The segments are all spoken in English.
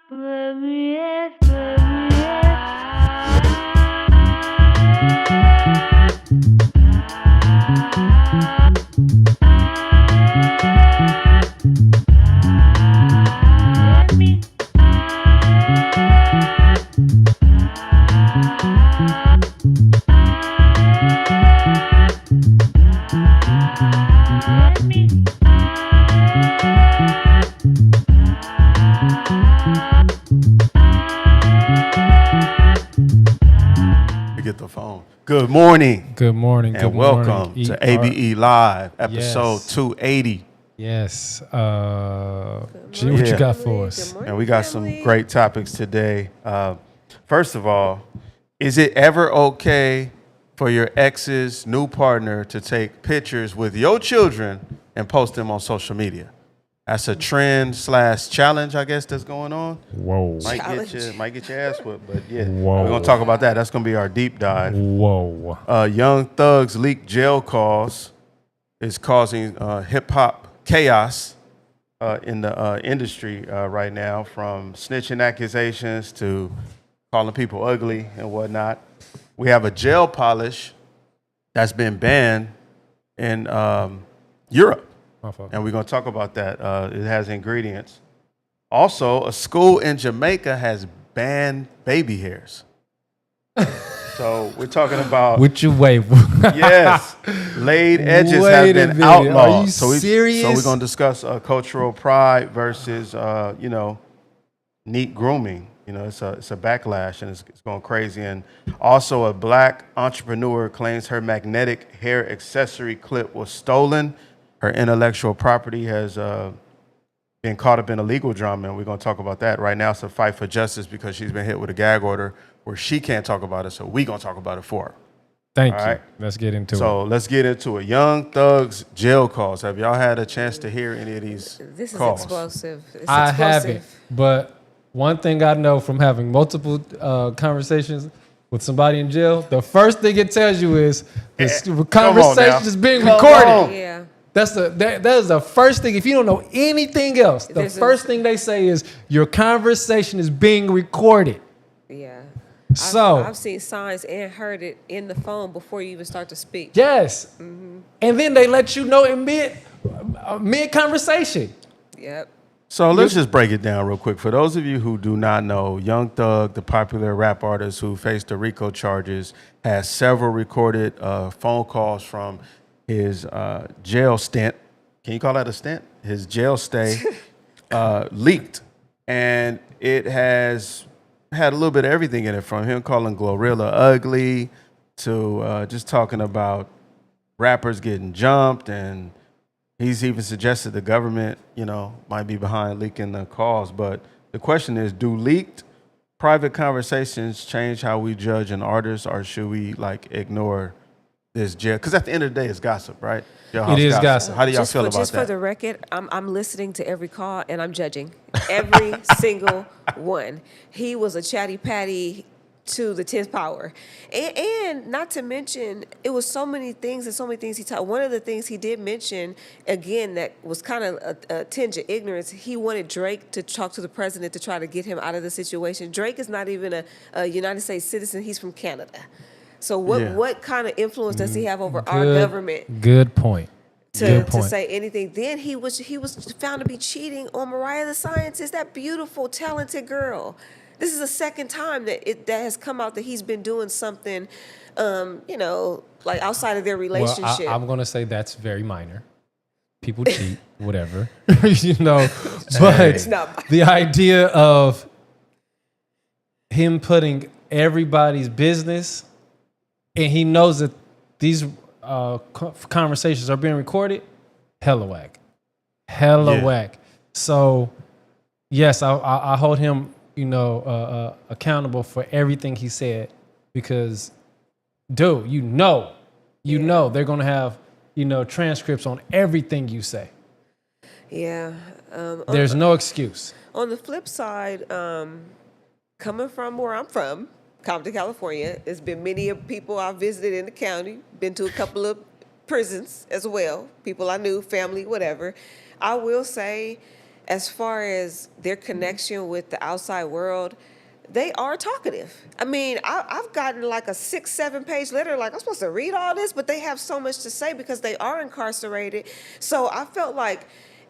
Get the phone. Good morning. Good morning. And good welcome morning. to ABE Live, episode Yes. 280. Yes. G, what you got for us? And we got some great topics today. First of all, is it ever okay for your ex's new partner to take pictures with your children and post them on social media? That's a trend/challenge, I guess, that's going on. Whoa. Might get your ass whipped, but yeah. Whoa. We're going to talk about that. That's going to be our deep dive. Whoa. Young Thug's leaked jail calls is causing hip-hop chaos in the industry right now, from snitching accusations to calling people ugly and whatnot. We have a jail polish that's been banned in Europe. And we're going to talk about that. It has ingredients. Also, a school in Jamaica has banned baby hairs. So we're talking about... What you wait? Yes. Laid edges have been outlawed. Are you serious? So we're going to discuss cultural pride versus, neat grooming. You know, it's a backlash, and it's going crazy. And also, a black entrepreneur claims her magnetic hair accessory clip was stolen. Her intellectual property has been caught up in a legal drama, and we're going to talk about that. Right now, it's a fight for justice because she's been hit with a gag order where she can't talk about it, so we're going to talk about it for her. Thank you. Right? Let's get into it. So let's get into it. Young Thug's jail calls. Have y'all had a chance to hear any of these This is calls? explosive. I haven't, but one thing I know from having multiple conversations with somebody in jail, the first thing it tells you is this conversation is being recorded. Yeah. That is the first thing. If you don't know anything else, the first thing they say is your conversation is being recorded. Yeah. So I've seen signs and heard it in the phone before you even start to speak. Yes. Mm-hmm. And then they let you know in mid conversation. Yep. So let's just break it down real quick. For those of you who do not know, Young Thug, the popular rap artist who faced the RICO charges, has several recorded phone calls from his jail stint. Can you call that a stint? His jail stay leaked. And it has had a little bit of everything in it, from him calling Glorilla ugly to just talking about rappers getting jumped. And he's even suggested the government, might be behind leaking the calls. But the question is, do leaked private conversations change how we judge an artist, or should we ignore this jail? Because at the end of the day, it's gossip, right? It is gossip. How do y'all feel about that? Just for the record, I'm listening to every call and I'm judging every single one. He was a chatty patty to the 10th power. And not to mention, it was so many things he taught. One of the things he did mention, again, that was kind of a tinge of ignorance, he wanted Drake to talk to the president to try to get him out of the situation. Drake is not even a United States citizen. He's from Canada. So what kind of influence does he have over our government? Good point. To say anything. Then he was found to be cheating on Mariah the Scientist, that beautiful, talented girl. This is the second time that has come out that he's been doing something, outside of their relationship. Well, I'm going to say that's very minor. People cheat, whatever, but the idea of him putting everybody's business, and he knows that these conversations are being recorded, hella whack. Whack. So, yes, I hold him, accountable for everything he said, because, dude, they're gonna have, transcripts on everything you say. Yeah. There's no excuse. On the flip side, coming from where I'm from, Compton, California, there's been many people I've visited in the county, been to a couple of prisons as well, people I knew, family, whatever. I will say as far as their connection with the outside world, they are talkative. I mean, I've gotten like a 6-7 page letter, like I'm supposed to read all this, but they have so much to say because they are incarcerated. So I felt like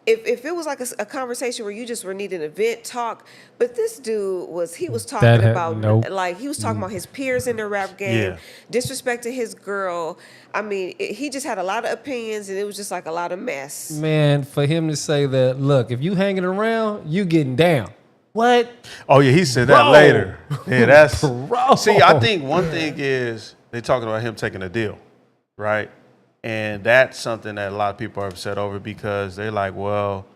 if it was like a conversation where you just were needing a vent talk, but this dude was talking about like he was talking about his peers in the rap game, disrespecting his girl. I mean, he just had a lot of opinions, and it was just like a lot of mess. Man, for him to say that, look, if you hanging around, you getting down. What? Oh yeah, he said that later. Yeah, that's Bro. See, I think one thing is they talking about him taking a deal, right? And that's something that a lot of people are upset over because they're like, well,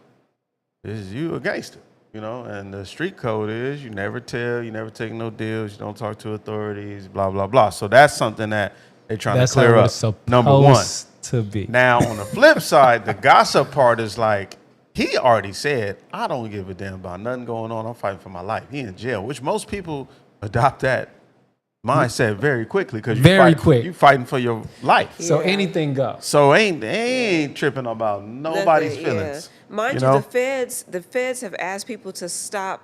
this is you a gangster, you know? And the street code is you never tell, you never take no deals, you don't talk to authorities, blah, blah, blah. So that's something that they're trying to clear up. Number one. To be. Now, on the flip side, the gossip part is like, he already said, I don't give a damn about nothing going on. I'm fighting for my life. He in jail, which most people adopt that mindset very quickly because you fighting for your life. So anything goes. So they ain't tripping about nobody's feelings. Mind you, the feds have asked people to stop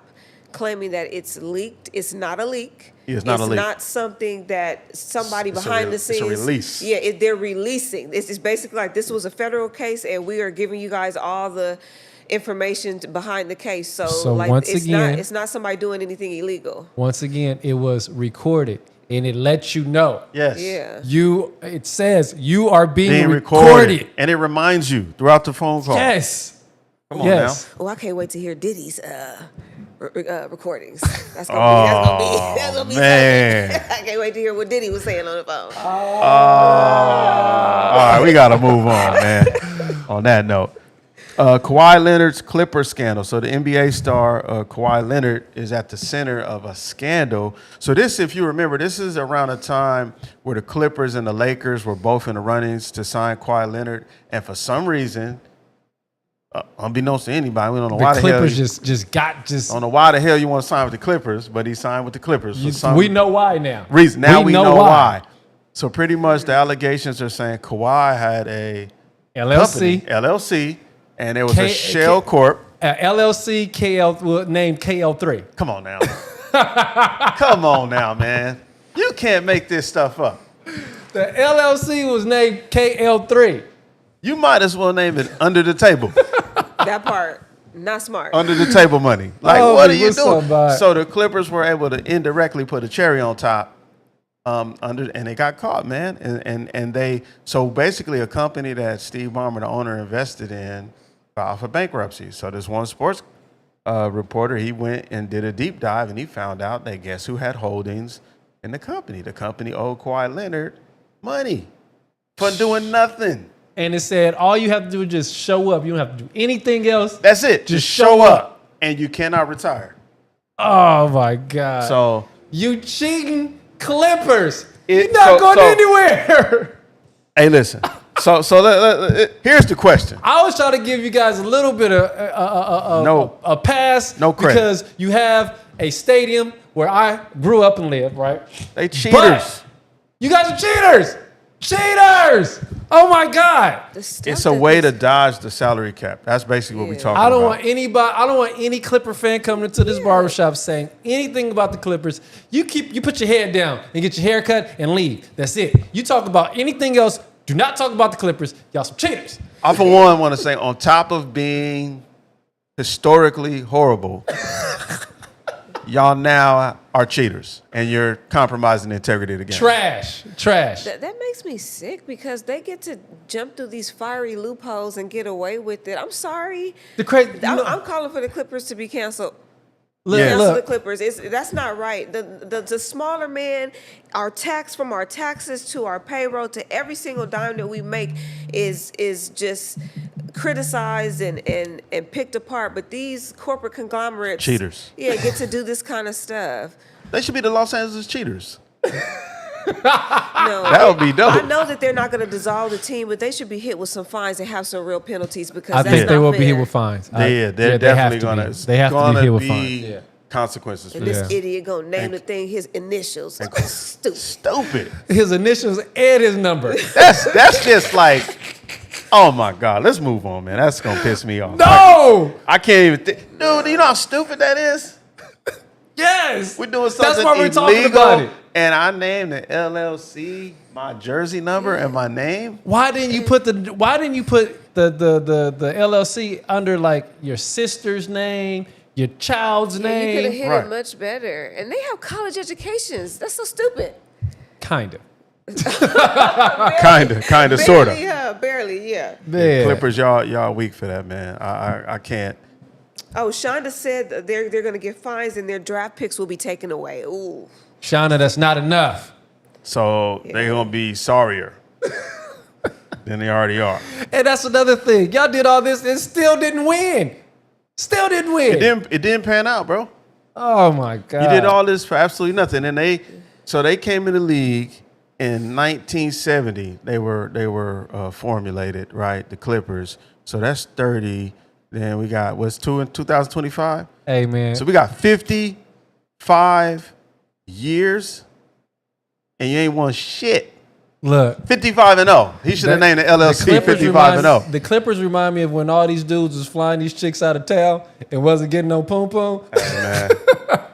claiming that it's leaked. It's not a leak. Yeah, it's not a leak. It's not something that somebody behind the scenes. It's a release. Yeah, they're releasing. It's basically like this was a federal case, and we are giving you guys all the information behind the case. So like, once again, it's not somebody doing anything illegal. Once again, it was recorded, and it lets you know. Yes. Yeah. It says you are being recorded, and it reminds you throughout the phone call. Yes. Come on now. Oh, I can't wait to hear Diddy's recordings. That's gonna be man. I can't wait to hear what Diddy was saying on the phone. All right, we gotta move on, man. On that note. Kawhi Leonard's Clippers scandal. So the NBA star Kawhi Leonard is at the center of a scandal. So this, if you remember, this is around a time where the Clippers and the Lakers were both in the runnings to sign Kawhi Leonard. And for some reason, unbeknownst to anybody, we don't know why the hell. The Clippers don't know why the hell you want to sign with the Clippers, but he signed with the Clippers. We know why now. Now we know why. So pretty much the allegations are saying Kawhi had a LLC. And it was a shell corp. LLC named KL3. Come on now. Come on now, man. You can't make this stuff up. The LLC was named KL3. You might as well name it Under the Table. That part, not smart. Under the table money. Like, what are you doing? So so the Clippers were able to indirectly put a cherry on top. And they got caught, man. And they, so basically a company that Steve Ballmer, the owner, invested in, filed for bankruptcy. So this one sports reporter, he went and did a deep dive, and he found out that guess who had holdings in the company? The company owed Kawhi Leonard money for doing nothing. And it said all you have to do is just show up. You don't have to do anything else. That's it. Just show up. And you cannot retire. Oh, my God. So you cheating Clippers. You're not going anywhere. Hey, listen. So here's the question. I was trying to give you guys a little bit of a pass. No credit. Because you have a stadium where I grew up and lived, right? They cheaters. But you guys are cheaters. Cheaters. Oh, my God. It's a way to dodge the salary cap. That's basically what we're talking about. I don't want any Clipper fan coming into this barbershop saying anything about the Clippers. You put your head down and get your hair cut and leave. That's it. You talk about anything else. Do not talk about the Clippers. Y'all some cheaters. I, for one, want to say, on top of being historically horrible, y'all now are cheaters, and you're compromising the integrity of the game. Trash. That makes me sick because they get to jump through these fiery loopholes and get away with it. I'm sorry. I'm calling for the Clippers to be canceled. Cancel the Clippers. That's not right. The smaller man, our taxes to our payroll to every single dime that we make is just criticized and picked apart. But these corporate conglomerates, cheaters, get to do this kind of stuff. They should be the Los Angeles Cheaters. No, that would be dope. I know that they're not going to dissolve the team, but they should be hit with some fines and have some real penalties because I think they will be hit with fines. They're definitely going to. They have to be hit with fines. Consequences. And this idiot gonna name the thing his initials. Stupid. Stupid. His initials and his number. That's just like Oh my God, let's move on, man. That's gonna piss me off. No. I can't even think. Dude, you know how stupid that is? Yes. We're doing something That's why we're talking illegal, about it. and I named the LLC my jersey number and my name. Why didn't you put the LLC under like your sister's name, your child's You could have name? hit Right. it much better. And they have college educations. That's so stupid. Kinda. Kinda, sorta. Barely, barely, yeah. Man. Clippers, y'all weak for that, man. I can't. Oh, Shonda said that they're going to get fines and their draft picks will be taken away. Ooh. Shauna, that's not enough. So they're gonna be sorrier than they already are. And that's another thing. Y'all did all this and still didn't win. Still didn't win. It didn't pan out, bro. Oh my God. You did all this for absolutely nothing. And they came in the league in 1970. They were formulated, right? The Clippers. So that's 30. Then we got what's 2025. Hey man. So we got 55 years, and you ain't won shit. Look. 55-0. He should have named the LLC 55-0. The Clippers remind me of when all these dudes was flying these chicks out of town and wasn't getting no poom poom. Hey, man.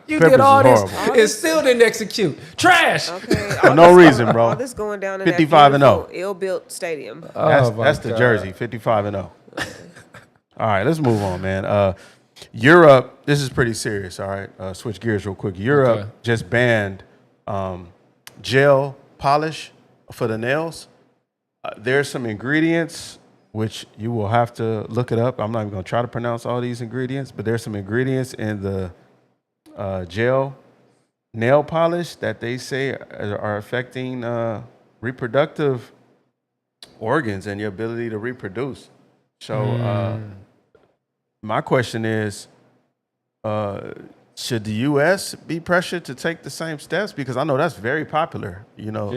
You Clippers did all is this horrible. and still didn't execute. Trash. Okay. For no reason, bro. All this going down in 55 and that 0. beautiful, ill-built stadium. That's the jersey, 55-0. All right, let's move on, man. Europe, this is pretty serious, all right? Switch gears real quick. Europe just banned gel polish for the nails. There's some ingredients, which you will have to look it up. I'm not even going to try to pronounce all these ingredients, but there's some ingredients in the gel nail polish that they say are affecting reproductive organs and your ability to reproduce. So my question is, should the U.S. be pressured to take the same steps? Because I know that's very popular, gel.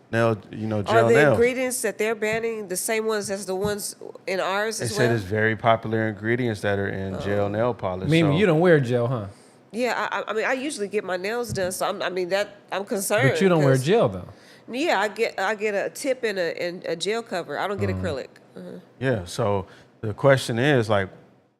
Nail, gel Are the nails. ingredients that they're banning the same ones as the ones in ours They as said well? there's very popular ingredients that are in gel nail polish. Mimi, so- you don't wear gel, huh? Yeah, I mean, I usually get my nails done, so I'm concerned. But you don't wear 'cause- gel though. Yeah, I get a tip and a gel cover. I don't get acrylic. Yeah. So the question is, like,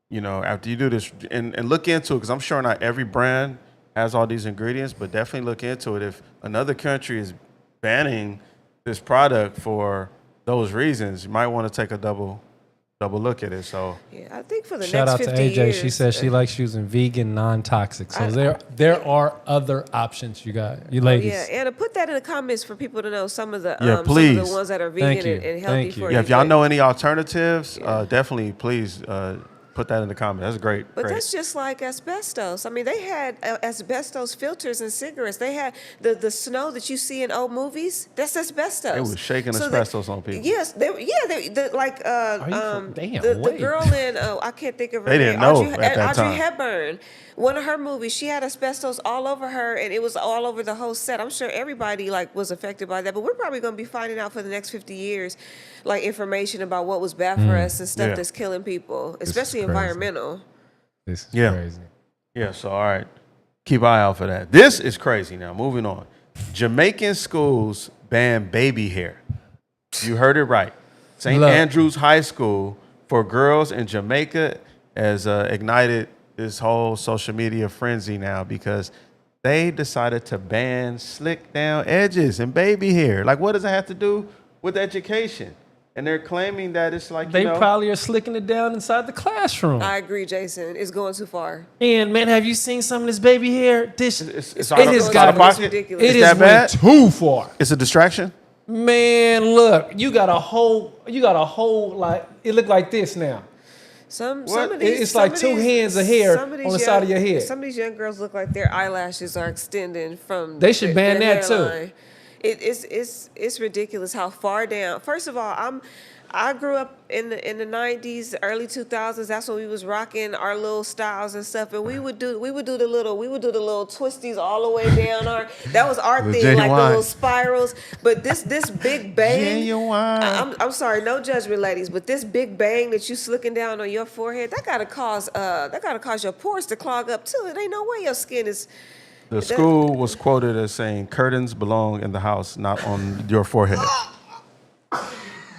after you do this and look into it, because I'm sure not every brand has all these ingredients, but definitely look into it. If another country is banning this product for those reasons, you might want to take a double look at it. So Yeah, I think for the Shout out next to 50 AJ. years, She says she likes using vegan, non-toxic. So there are other options, you ladies. Yeah, Anna, put that in the comments for people to know some of the Yeah, some please. of the ones that are Thank vegan you. and healthy Thank you. for yeah, you. if y'all But- know any alternatives, definitely please put that in the comments. That's great. But great. that's just like asbestos. I mean, they had asbestos filters in cigarettes. They had the snow that you see in old movies. That's asbestos. They was shaking asbestos on people. Yes, the girl in I can't think of her They name. didn't know Audrey, at that Audrey time. Hepburn. One of her movies, she had asbestos all over her, and it was all over the whole set. I'm sure everybody was affected by that. But we're probably going to be finding out for the next 50 years, information about what was bad for us and stuff Yeah. that's killing people, especially crazy. environmental. This is Yeah. crazy. Yeah, so all right. Keep an eye out for that. This is crazy now. Moving on. Jamaican schools ban baby hair. You heard it right. St. Look. Andrews High School for girls in Jamaica has ignited this whole social media frenzy now because they decided to ban slick down edges and baby hair. Like, what does it have to do with education? And they're claiming that it's like, They probably are slicking it down inside the classroom. I agree, Jason. It's going too far. And man, have you seen some of this baby hair? This it's it out of- has it's got out of It's pocket. ridiculous. It Is is that bad? went too far. It's a distraction? Man, look, you got a whole like it look like this now. Some What? of these, It's some like of two these- hands of hair some of these on the side of your head. Some of these young girls look like their eyelashes are extending from. They should ban their that too. hairline. It's ridiculous how far down. First of all, I grew up in the 90s, early 2000s. That's when we was rocking our little styles and stuff, and we would do the little twisties all the way down that was our The thing, like the genuine. little spirals. But this big bang, Genuine. I'm sorry, no judgment, ladies, but this big bang that you slicking down on your forehead, that gotta cause your pores to clog up too. It ain't no way your skin is. The school was quoted as saying, curtains belong in the house, not on your forehead.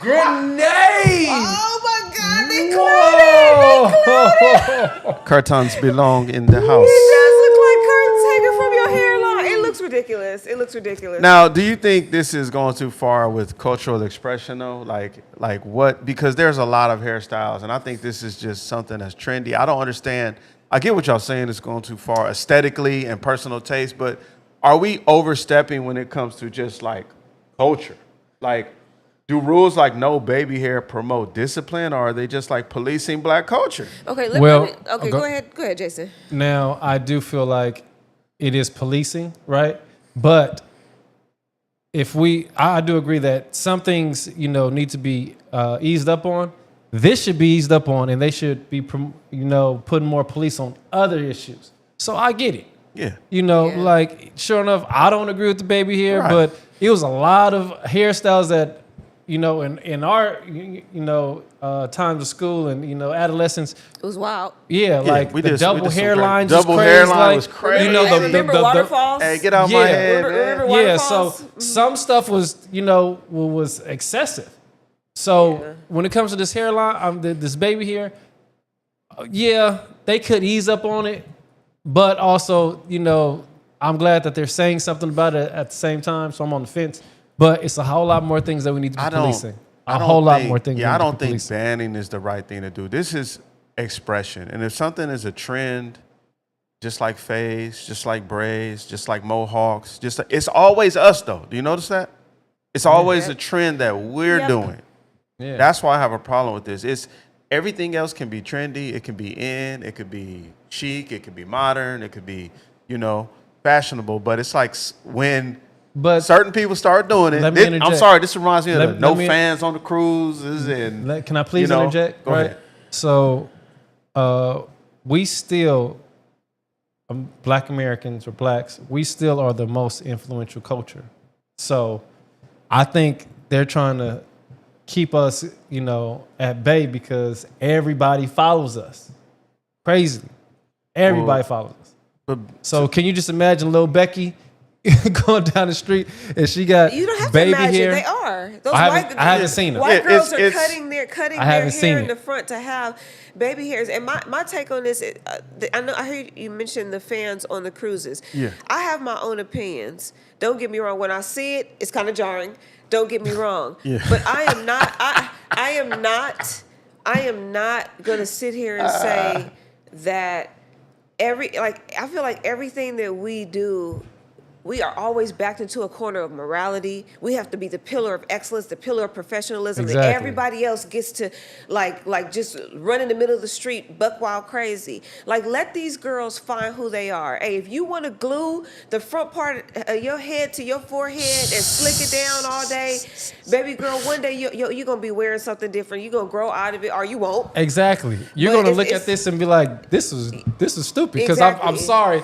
Grenade! Oh my God, they clouded. Curtains belong in the house. It does look like curtains hanging from your hairline. It looks ridiculous. It looks ridiculous. Now, do you think this is going too far with cultural expression though? Like what? Because there's a lot of hairstyles, and I think this is just something that's trendy. I don't understand. I get what y'all saying. It's going too far aesthetically and personal taste, but are we overstepping when it comes to just like culture? Like, do rules like no baby hair promote discipline, or are they just like policing black culture? Okay, go ahead. Go ahead, Jason. Now, I do feel like it is policing, right? But I do agree that some things, need to be eased up on. This should be eased up on, and they should be, putting more police on other issues. So I get it. Yeah. Like, sure enough, I don't agree with the baby hair, Right. but it was a lot of hairstyles that, in our, times of school and, adolescence. It was wild. Yeah, like we the did double some hairline. double crazy, hairline like, was crazy. Remember waterfalls? Hey, get out Yeah. my head, man. Remember Yeah, waterfalls? so some stuff was excessive. So when it comes to this hairline, this baby hair, yeah, they could ease up on it, but also, I'm glad that they're saying something about it at the same time. So I'm on the fence. But it's a whole lot more things that we need to be policing. I don't think banning is the right thing to do. This is expression. And if something is a trend, just like fades, just like braids, just like mohawks, it's always us though. Do you notice that? It's always a trend that we're doing. Yeah. That's why I have a problem with this. It's everything else can be trendy, it can be in, it could be chic, it could be modern, it could be, fashionable. But it's like when certain people start doing it. I'm sorry, this reminds me of no fans on the cruises. And can I please interject? Go ahead. So we still, Black Americans or blacks, we still are the most influential culture. So I think they're trying to keep us, at bay because everybody follows us. Crazily. Everybody follows us. So can you just imagine little Becky going down the street and she got You don't have baby to imagine. hair? They are. Those I haven't seen them. White girls are it's- cutting their haven't seen hair in it. the front to have baby hairs. And my take on this, I heard you mention the fans on the cruises. Yeah. I have my own opinions. Don't get me wrong. When I see it, it's kind of jarring. Don't get me wrong. Yeah. But I am not going to sit here and say that I feel like everything that we do, we are always backed into a corner of morality. We have to be the pillar of excellence, the pillar of professionalism. Exactly. And everybody else gets to like just run in the middle of the street, buck wild crazy. Like, let these girls find who they are. Hey, if you want to glue the front part of your head to your forehead and slick it down all day, baby girl, one day you're gonna be wearing something different. You're gonna grow out of it, or you won't. Exactly. You're But gonna look it's- at this and be like, "This is stupid." Because Exactly. I'm sorry,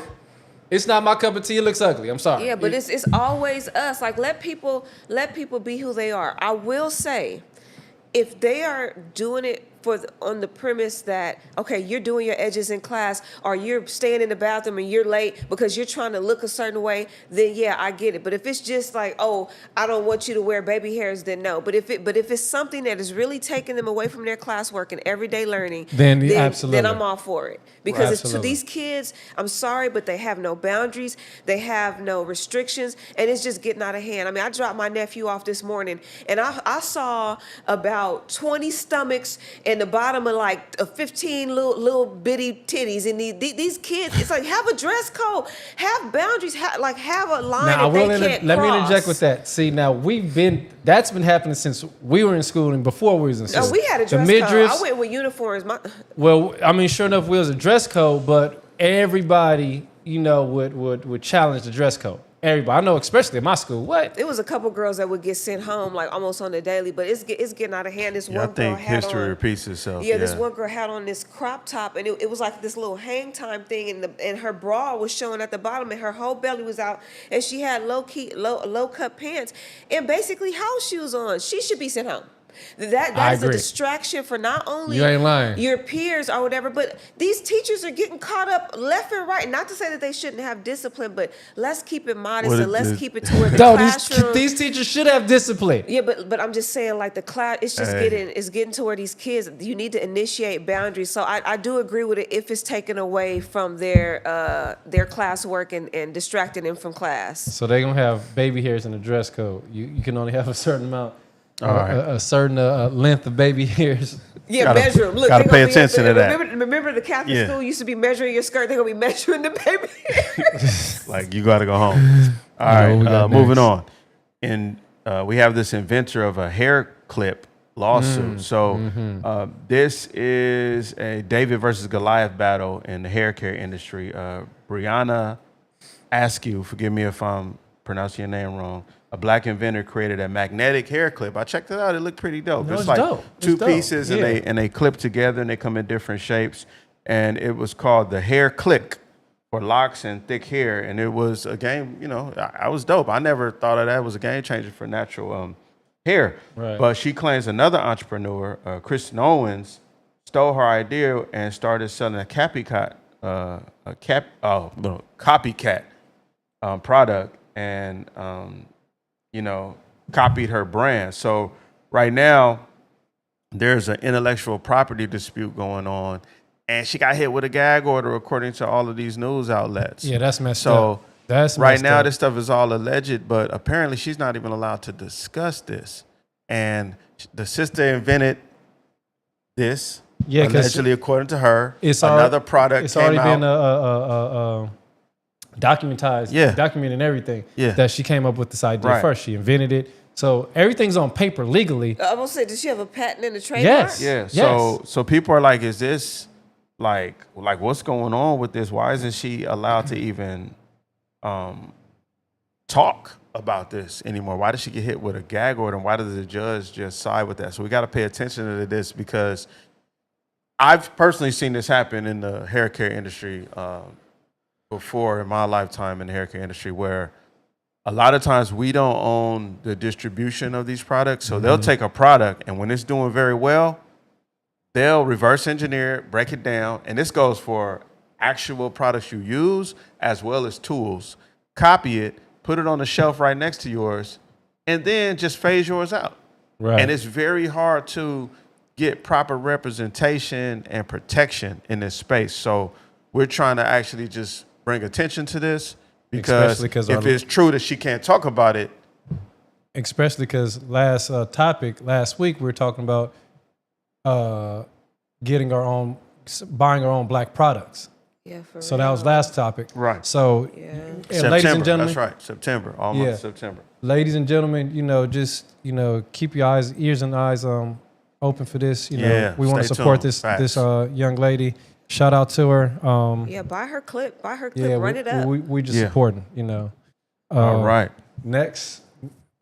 it's not my cup of tea. It looks ugly. I'm sorry. Yeah, but it's always us. Like, let people be who they are. I will say, if they are doing it on the premise that, okay, you're doing your edges in class, or you're staying in the bathroom and you're late because you're trying to look a certain way, then yeah, I get it. But if it's just like, oh, I don't want you to wear baby hairs, then no. But if it's something that is really taking them away from their classwork and everyday learning, Then absolutely. then I'm all for it. Because it's to Absolutely. these kids, I'm sorry, but they have no boundaries, they have no restrictions, and it's just getting out of hand. I mean, I dropped my nephew off this morning, and I saw about 20 stomachs and the bottom of like 15 little bitty titties. And these kids, it's like, have a dress code, have boundaries, have a line Now, that they can't let me cross. interject with that. See, now that's been happening since we were in school and before we was in school. Oh, we had a dress code. I went with uniforms. Well, I mean, sure enough, we was a dress code, but everybody, would challenge the dress code. Everybody, I know, especially in my school. What? It was a couple girls that would get sent home like almost on the daily, but it's getting out of hand. This Yeah, I one girl think had history on, repeats itself. Yeah, this one girl had on this crop top, and it was like this little hang time thing, and her bra was showing at the bottom, and her whole belly was out, and she had low cut pants, and basically house shoes on. She should be sent home. That is a agree. distraction for not only You ain't lying. your peers or whatever, but these teachers are getting caught up left and right. Not to say that they shouldn't have discipline, but let's keep it modest What and let's it- keep it to where the No, classroom. these teachers should have discipline. Yeah, but I'm just saying, like the class, it's just Hey. getting to where these kids, you need to initiate boundaries. So I do agree with it if it's taken away from their classwork and distracting them from class. So they're gonna have baby hairs in the dress code. You can only have a certain amount, All right. a certain length of baby hairs. Yeah, Gotta- measure them. Look, gotta they pay gonna be at attention to that. Remember the Catholic Yeah. school used to be measuring your skirt. They're gonna be measuring the baby. Like you got to go home. All right, what we got moving next? on. And we have this inventor of a hair clip lawsuit. This is a David versus Goliath battle in the hair care industry. Brianna Askew, forgive me if I'm pronouncing your name wrong. A black inventor created a magnetic hair clip. I checked it out. It looked pretty dope. No, it's it's like dope. two It's dope. pieces Yeah. and they clip together and they come in different shapes. And it was called the Hair Click for locks and thick hair. And it was a game, I was dope. I never thought of that. It was a game changer for natural hair. Right. But she claims another entrepreneur, Kristen Owens, stole her idea and started selling a copycat product and copied her brand. So right now there's an intellectual property dispute going on, and she got hit with a gag order according to all of these news outlets. Yeah, that's messed So up. That's right messed now up. this stuff is all alleged, but apparently she's not even allowed to discuss this. And the sister invented this, Yeah, 'cause allegedly, according to her. It's another product It's came already out. been documented, Yeah. documented and everything. Yeah. That she came up with this idea Right. first. She invented it. So everything's on paper legally. I will say, does she have a patent and a trademark? Yes. Yeah. Yes. So people are like, is this like what's going on with this? Why isn't she allowed to even talk about this anymore? Why did she get hit with a gag order? And why does the judge just side with that? So we got to pay attention to this, because I've personally seen this happen in the hair care industry before in my lifetime in the hair care industry, where a lot of times we don't own the distribution of these products. So they'll take a product, and when it's doing very well, they'll reverse engineer it, break it down. And this goes for actual products you use as well as tools. Copy it, put it on the shelf right next to yours, and then just phase yours out. Right. And it's very hard to get proper representation and protection in this space. So we're trying to actually just bring attention to this, because Especially 'cause if our- it's true that she can't talk about it, Especially because last week we were talking about buying our own black products. Yeah, for So real. that was last topic. Right. So, Yeah. and September, ladies and gentlemen, that's right, September, almost Yeah. September. ladies and gentlemen, just keep your ears and eyes open for this. Yeah, We want to stay support tuned. this Facts. young lady. Shout out to her. Yeah, buy her clip. Run we, it up. we just Yeah. supporting. All right. Next,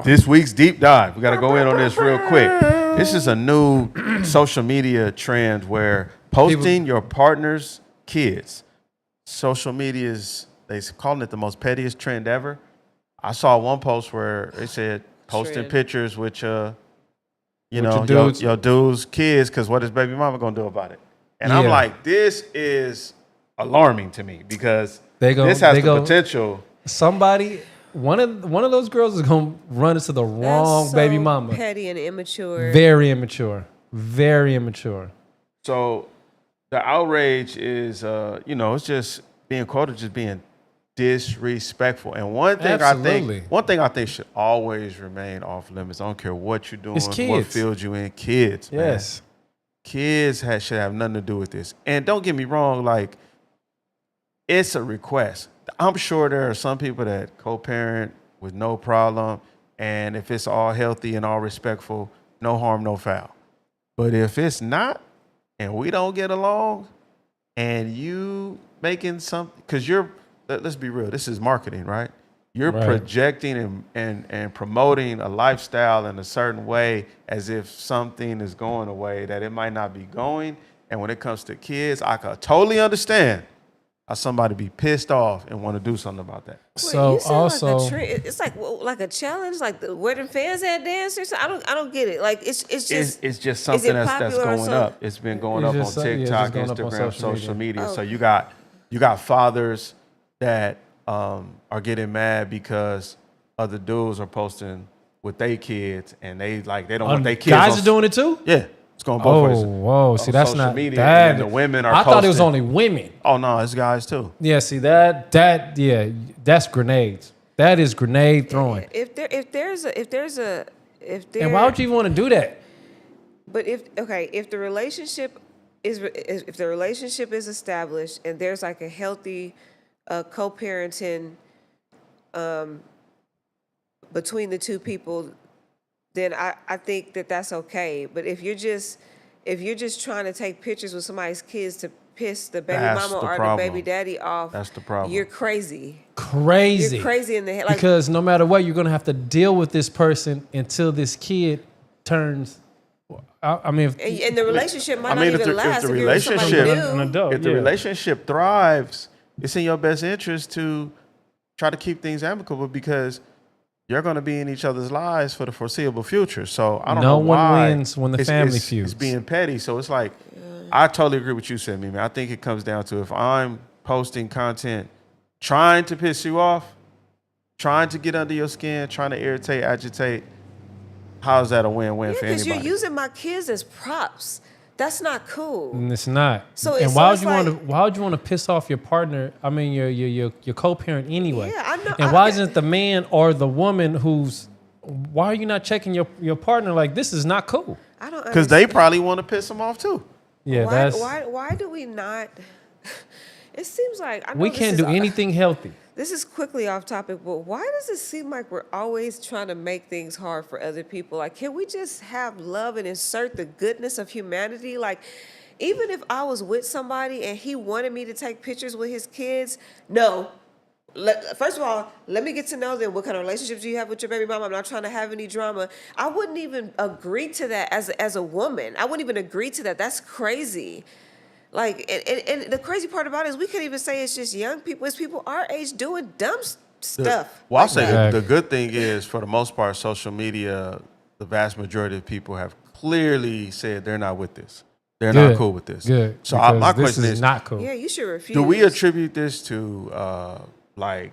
This week's deep dive. We got to go in on this real quick. This is a new social media trend where posting your partner's kids. Social media is, they calling it the most pettiest trend ever. I saw one post where they said posting Trend. pictures with your your dudes. your dude's kids, because what is baby mama gonna do about it? And I'm Yeah. like, this is alarming to me, because They go- this has they the go- potential. somebody, one of those girls is gonna run into the wrong That's so baby mama. petty and immature. Very immature. Very immature. So the outrage is, it's just being quoted, just being disrespectful. And one thing Absolutely. I think should always remain off limits. I don't care what you're doing, It's what kids. field you in. Kids, man. Yes. Kids should have nothing to do with this. And don't get me wrong, like, it's a request. I'm sure there are some people that co-parent with no problem, and if it's all healthy and all respectful, no harm, no foul. But if it's not, and we don't get along, and you making something, because let's be real, this is marketing, right? You're Right. projecting and promoting a lifestyle in a certain way as if something is going away that it might not be going. And when it comes to kids, I can totally understand How somebody be pissed off and want to do something about that. Wait, So you said also, like a trend. It's like a challenge, like where the fans at dance or something. I don't get it. Like it's just It's just is something it that's popular or going something? up. It's been going It's up on just, yeah, it's TikTok, just going up on Instagram, social social media. Oh. So you got fathers that are getting mad because other dudes are posting with their kids, and they don't want their kids. guys on, are doing it too. Yeah, it's going both ways. Whoa! See, On that's social not media, that. and then the women are I thought it was posting- only women. Oh no, it's guys too. Yeah, see that yeah, that's grenades. That is grenade throwing. If there's a And why would you even want to do that? But if the relationship is established and there's like a healthy co-parenting between the two people, then I think that's okay. But if you're just trying to take pictures with somebody's kids to piss the baby That's mama the or problem. the baby daddy off, That's the problem. You're crazy. Crazy. You're crazy in the head. Like, Because no matter what, you're gonna have to deal with this person until this kid turns. I mean, and the relationship might I mean, not if even the- if last the if you're with somebody relationship- new. an adult. If the yeah. relationship thrives, it's in your best interest to try to keep things amicable because you're going to be in each other's lives for the foreseeable future. So I don't No know one why wins when the family feuds. It's being petty. So it's like, I totally agree with you, said me, man. I think it comes down to if I'm posting content trying to piss you off, trying to get under your skin, trying to irritate, agitate, how's that a win-win Yeah, for because anybody? you're using my kids as props. That's not cool. And it's not. So and it's- why so would it's you want to? like- Why would you want to piss off your partner? I mean, your co-parent anyway. Yeah, I know. And why isn't the man or the woman who's? Why are you not checking your partner? Like, this is not cool. I don't Because they probably want to piss them off too. Yeah, that's. why do we not? It seems like I know We this can't is do anything healthy. This is quickly off topic, but why does it seem like we're always trying to make things hard for other people? Like, can we just have love and insert the goodness of humanity? Like, even if I was with somebody and he wanted me to take pictures with his kids, no. First of all, let me get to know them. What kind of relationships do you have with your baby mama? I'm not trying to have any drama. I wouldn't even agree to that as a woman. I wouldn't even agree to that. That's crazy. Like, and the crazy part about it is we can't even say it's just young people. It's people our age doing dumb stuff. Well, I'll like say that. the good thing is, for the most part, social media, the vast majority of people have clearly said they're not with this. They're not Good. cool with this. Good. So because my this question is, not cool. Yeah, you should refuse. do we attribute this to like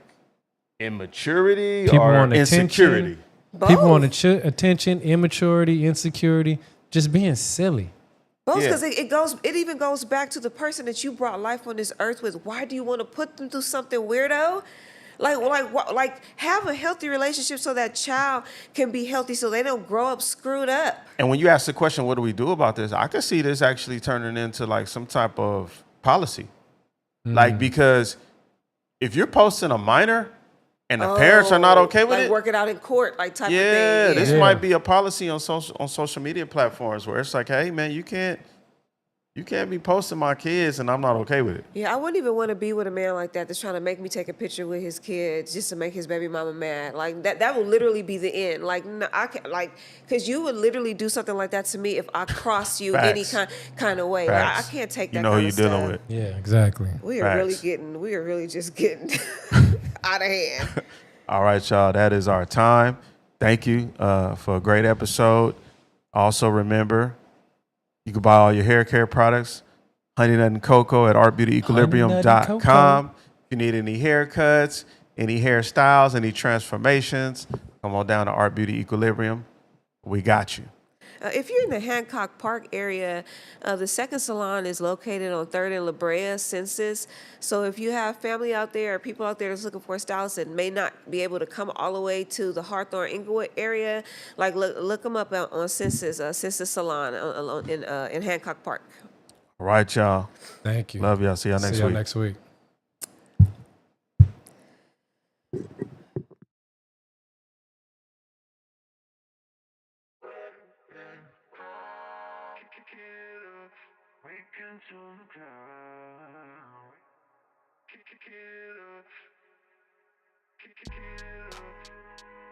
immaturity People or want attention. insecurity? Both. People want attention, immaturity, insecurity, just being silly. Both, Yeah. because it even goes back to the person that you brought life on this earth with. Why do you want to put them through something weirdo? Like have a healthy relationship so that child can be healthy, so they don't grow up screwed up. And when you ask the question, what do we do about this? I could see this actually turning into like some type of policy. Like, because if you're posting a minor and the parents are not okay with like it, work it out in court, like type yeah, of thing. this Yeah. might be a policy on social media platforms where it's like, hey man, you can't be posting my kids and I'm not okay with it. Yeah, I wouldn't even want to be with a man like that that's trying to make me take a picture with his kids just to make his baby mama mad. Like that would literally be the end. Like, no, I can't, like, because you would literally do something like that to me if I crossed you any Facts. kind of way. Like, I Facts. can't take that. You know kind who of you're dealing stuff. with. Yeah, exactly. We are Facts. really just getting out of hand. All right, y'all. That is our time. Thank you for a great episode. Also, remember, you can buy all your hair care products, Honey Nut and Cocoa at artbeautyequilibrium.com. If you need any haircuts, any hairstyles, any transformations, come on down to Art Beauty Equilibrium. We got you. If you're in the Hancock Park area, the second salon is located on 3rd and La Brea, Census. So if you have family out there or people out there that's looking for a stylist that may not be able to come all the way to the Hawthorne Inglewood area, like look them up on Census, Census Salon in Hancock Park. All right, y'all. Thank you. Love y'all. See y'all next See y'all week. next week. Kick it up.